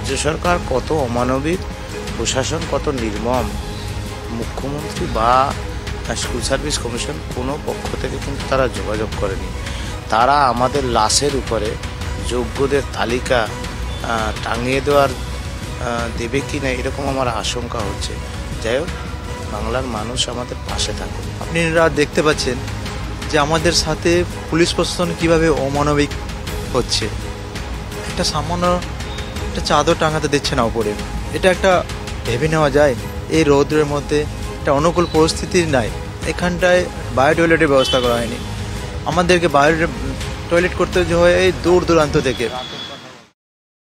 রাজ্য সরকার কত অমানবিক, প্রশাসন কত নির্মম, মুখ্যমন্ত্রী বা স্কুল সার্ভিস কমিশন কোনো পক্ষ থেকে কিন্তু তারা যোগাযোগ করেনি। তারা আমাদের লাশের উপরে যোগ্যদের তালিকা টাঙিয়ে দেওয়ার দেবে কি না এরকম আমার আশঙ্কা হচ্ছে। যাই হোক, বাংলার মানুষ আমাদের পাশে থাকুন। আপনারা দেখতে পাচ্ছেন যে আমাদের সাথে পুলিশ প্রশাসন কীভাবে অমানবিক হচ্ছে। একটা সামান্য একটা চাদর টাঙাতে দিচ্ছে না উপরে, এটা একটা ভেবে নেওয়া যায়। এই রৌদ্রের মধ্যে একটা অনুকূল পরিস্থিতি নাই, এখানটায় বায়ো টয়লেটের ব্যবস্থা করা হয়নি। আমাদেরকে বায়ো টয়লেট করতে হয় এই দূর দূরান্ত থেকে।